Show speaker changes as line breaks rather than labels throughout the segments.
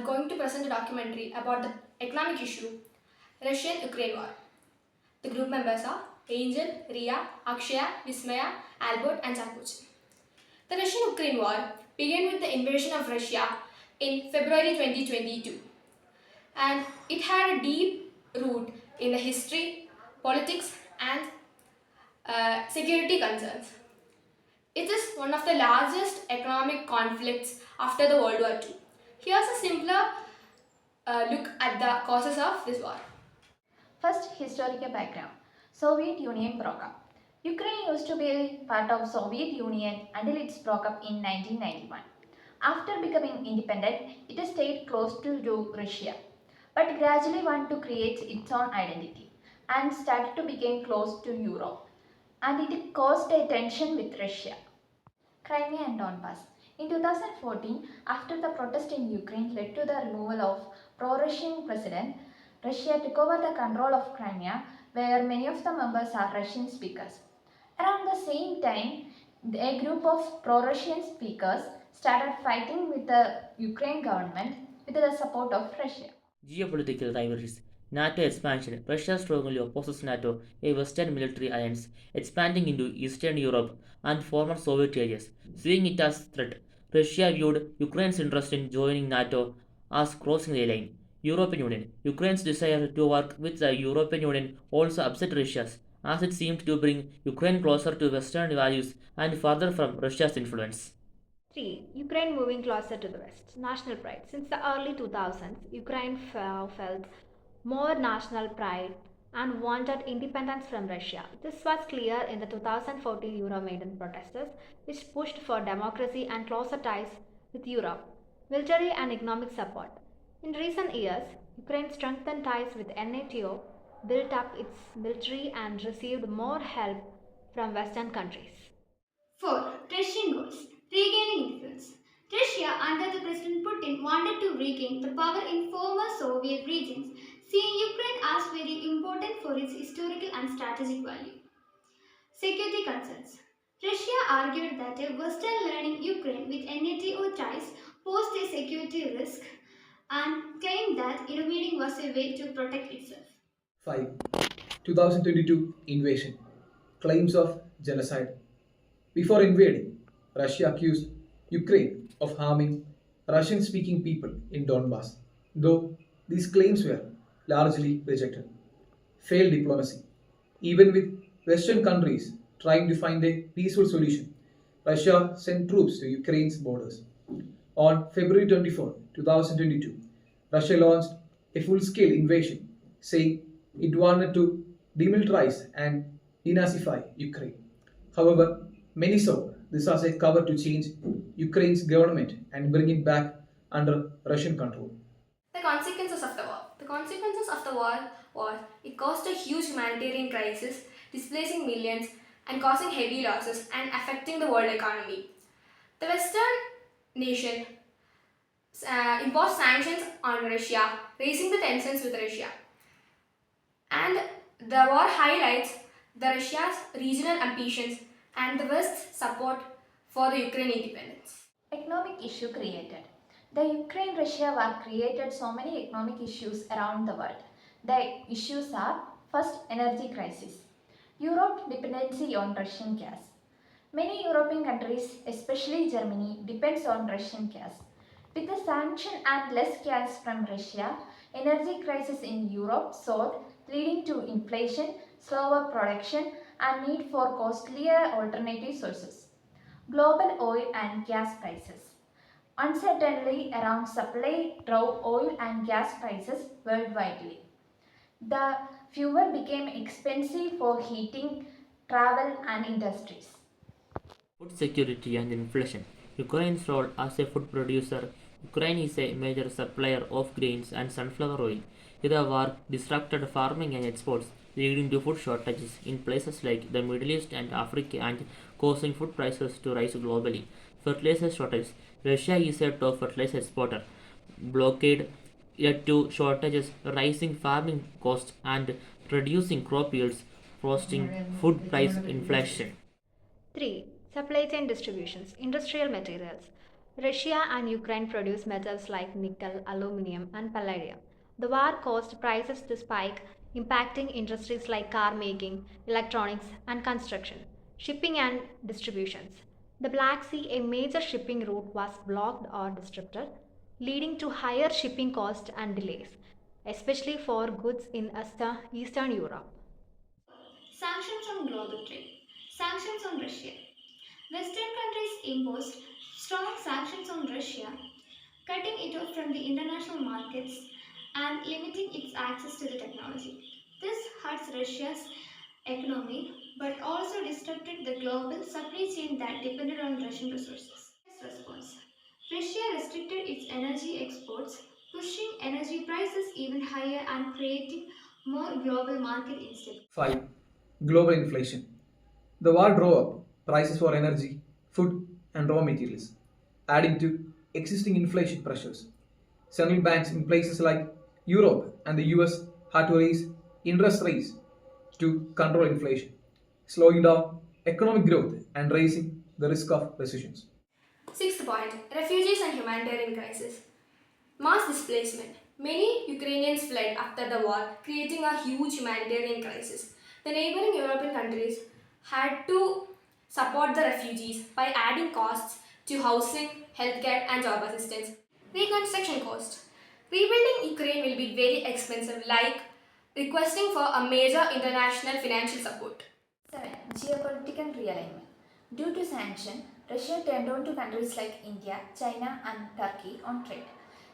are going to present a documentary about the economic issue, Russian-Ukraine war. The group members are Angel, Ria, Akshaya, Vismaya, Albert and Chakuchi. The Russian-Ukraine war began with the invasion of Russia in February 2022, and it had a deep root in the history, politics and security concerns. It is one of the largest economic conflicts after the World War II. Here's a simpler look at the causes of this war.
First, historical background. Soviet Union broke up. Ukraine used to be part of Soviet Union until it broke up in 1991. After becoming independent, it stayed close to Russia, but gradually wanted to create its own identity and started to become close to Europe. And it caused a tension with Russia. Crimea and Donbass. In 2014, after the protest in Ukraine led to the removal of pro-Russian president, Russia took over the control of Crimea, where many of the members are Russian speakers. Around the same time, a group of pro-Russian speakers started fighting with the Ukraine government with the support of Russia.
Geopolitical rivalries. NATO expansion. Russia strongly opposes NATO, a Western military alliance, expanding into Eastern Europe and former Soviet areas. Seeing it as threat, Russia viewed Ukraine's interest in joining NATO as crossing the line. European Union. Ukraine's desire to work with the European Union also upset Russia's, as it seemed to bring Ukraine closer to Western values and further from Russia's influence.
3. Ukraine moving closer to the West. National pride. Since the early 2000s, Ukraine felt more national pride and wanted independence from Russia. This was clear in the 2014 Euromaidan protesters, which pushed for democracy and closer ties with Europe, military and economic support. In recent years, Ukraine strengthened ties with NATO, built up its military, and received more help from Western countries.
4. Russian goals. Regaining influence. Russia, under the President Putin, wanted to regain the power in former Soviet regions, seeing Ukraine as very important for its historical and strategic value. Security concerns. Russia argued that a Western learning Ukraine with NATO ties posed a security risk and claimed that intervening was a way to protect itself.
5. 2022 invasion. Claims of genocide. Before invading, Russia accused Ukraine of harming Russian speaking people in Donbass, though these claims were largely rejected. Failed diplomacy. Even with Western countries trying to find a peaceful solution, Russia sent troops to Ukraine's borders. On February 24, 2022, Russia launched a full scale invasion, saying it wanted to demilitarize and denazify Ukraine. However, many saw this as a cover to change Ukraine's government and bring it back under Russian control.
The consequences of the war. The consequences of the war was it caused a huge humanitarian crisis, displacing millions and causing heavy losses and affecting the world economy. The Western nation imposed sanctions on Russia, raising the tensions with Russia. And the war highlights the Russia's regional ambitions and the West's support for the Ukraine independence.
Economic issue created. The Ukraine-Russia war created so many economic issues around the world. The issues are: first, energy crisis. Europe dependency on Russian gas. Many European countries, especially Germany, depends on Russian gas. With the sanction and less gas from Russia, energy crisis in Europe soared, leading to inflation, slower production, and need for costlier alternative sources. Global oil and gas prices. Uncertainty around supply drove oil and gas prices worldwide. The fuel became expensive for heating, travel, and industries.
Food security and inflation. Ukraine's role as a food producer. Ukraine is a major supplier of grains and sunflower oil. The war disrupted farming and exports, leading to food shortages in places like the Middle East and Africa and causing food prices to rise globally. Fertilizer shortage. Russia is a top fertilizer exporter. Blockade led to shortages, rising farming costs, and reducing crop yields, causing food price inflation.
3. Supply chain distributions. Industrial materials. Russia and Ukraine produce metals like nickel, aluminum, and palladium. The war caused prices to spike, impacting industries like car making, electronics, and construction, shipping and distributions. The Black Sea, a major shipping route, was blocked or disrupted, leading to higher shipping costs and delays, especially for goods in Eastern Europe.
Sanctions on global trade. Sanctions on Russia. Western countries imposed strong sanctions on Russia, cutting it off from the international markets and limiting its access to the technology. This hurts Russia's economy but also disrupted the global supply chain that depended on Russian resources. Response. Russia restricted its energy exports, pushing energy prices even higher and creating more global market instability.
5. Global inflation. The war drove up prices for energy, food, and raw materials, adding to existing inflation pressures. Central banks in places like Europe and the US had to raise interest rates to control inflation, slowing down economic growth and raising the risk of recessions.
Sixth point, refugees and humanitarian crisis. Mass displacement. Many Ukrainians fled after the war, creating a huge humanitarian crisis. The neighboring European countries had to support the refugees by adding costs to housing, healthcare, and job assistance. Reconstruction cost. Rebuilding Ukraine will be very expensive, like requesting for a major international financial support.
7. Geopolitical realignment. Due to sanction, Russia turned on to countries like India, China, and Turkey on trade.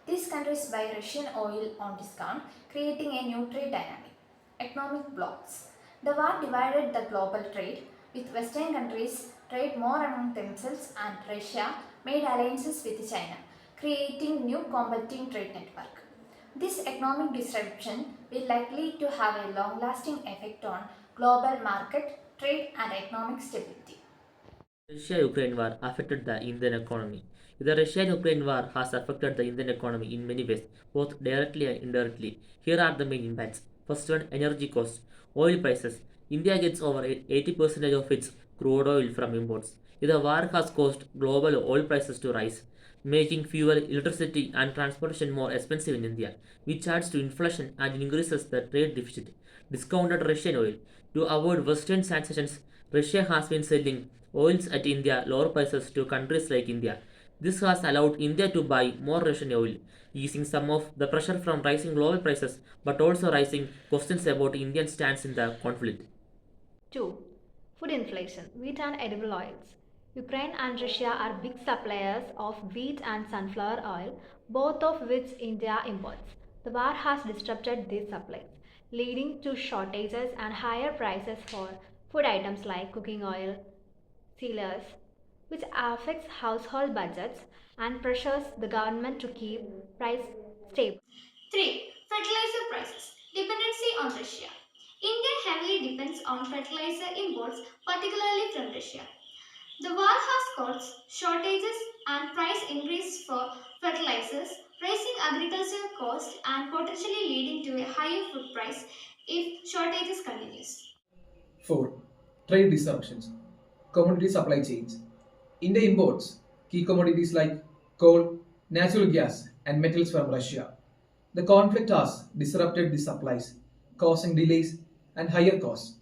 These countries buy Russian oil on discount, creating a new trade dynamic. Economic blocs. The war divided the global trade, with Western countries trade more among themselves, and Russia made alliances with China, creating new competing trade network. This economic disruption will likely to have a long-lasting effect on global market, trade, and economic stability.
Russia-Ukraine war affected the Indian economy. The Russia-Ukraine war has affected the Indian economy in many ways, both directly and indirectly. Here are the main impacts. First one, energy costs. Oil prices. India gets over 80% of its crude oil from imports. The war has caused global oil prices to rise, making fuel, electricity, and transportation more expensive in India, which adds to inflation and increases the trade deficit. Discounted Russian oil. To avoid Western sanctions, Russia has been selling oils at India lower prices to countries like India. This has allowed India to buy more Russian oil, easing some of the pressure from rising global prices but also raising questions about Indian stance in the conflict.
2. Food inflation, wheat and edible oils. Ukraine and Russia are big suppliers of wheat and sunflower oil, both of which India imports. The war has disrupted these supplies, leading to shortages and higher prices for food items like cooking oil, sealers, which affects household budgets and pressures the government to keep price stable.
3. Fertilizer prices. Dependency on Russia. India heavily depends on fertilizer imports, particularly from Russia. The war has caused shortages and price increase for fertilizers, raising agricultural costs and potentially leading to a higher food price if shortages continues.
4. Trade disruptions. Commodity supply chains. India imports key commodities like coal, natural gas, and metals from Russia. The conflict has disrupted the supplies, causing delays and higher costs.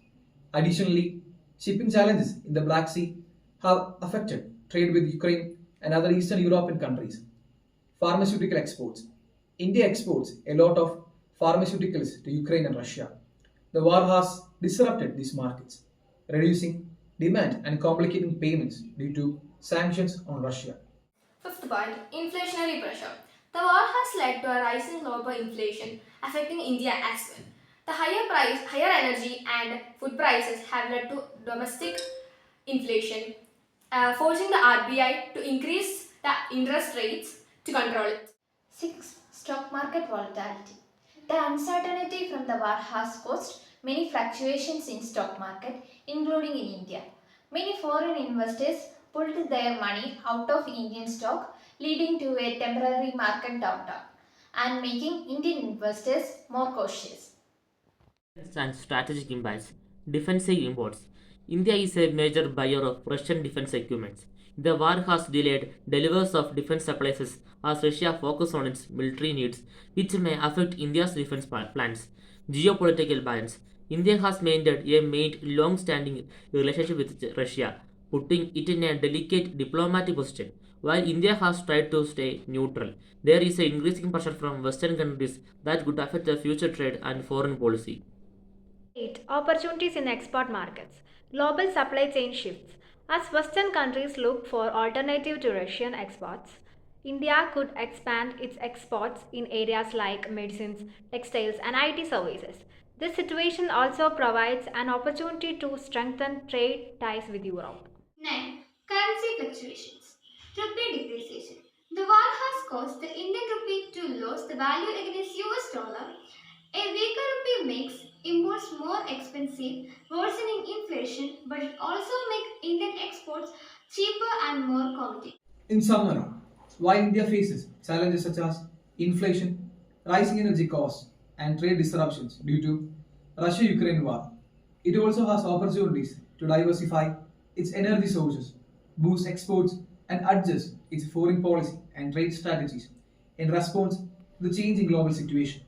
Additionally, shipping challenges in the Black Sea have affected trade with Ukraine and other Eastern European countries. Pharmaceutical exports. India exports a lot of pharmaceuticals to Ukraine and Russia. The war has disrupted these markets, reducing demand and complicating payments due to sanctions on Russia.
Fifth point, inflationary pressure. The war has led to a rise in global inflation, affecting India as well. The higher energy and food prices have led to domestic inflation, forcing the RBI to increase the interest rates to control it.
6. Stock market volatility. The uncertainty from the war has caused many fluctuations in stock market, including in India. Many foreign investors pulled their money out of Indian stock, leading to a temporary market downturn and making Indian investors more cautious.
And strategic impacts. Defensive imports. India is a major buyer of Russian defense equipment. The war has delayed deliveries of defense supplies as Russia focuses on its military needs, which may affect India's defense plans. Geopolitical balance. India has maintained long-standing relationship with Russia, putting it in a delicate diplomatic position. While India has tried to stay neutral, there is an increasing pressure from Western countries that could affect the future trade and foreign policy.
8. Opportunities in export markets. Global supply chain shifts. As Western countries look for alternative to Russian exports, India could expand its exports in areas like medicines, textiles, and IT services. This situation also provides an opportunity to strengthen trade ties with Europe.
9. Currency fluctuations. Rupee depreciation. The war has caused the Indian rupee to lose the value against US dollar. A weaker rupee makes imports more expensive, worsening inflation, but it also makes Indian exports cheaper and more competitive.
In summary, why India faces challenges such as inflation, rising energy costs, and trade disruptions due to Russia-Ukraine war. It also has opportunities to diversify its energy sources, boost exports, and adjust its foreign policy and trade strategies in response to the changing global situation.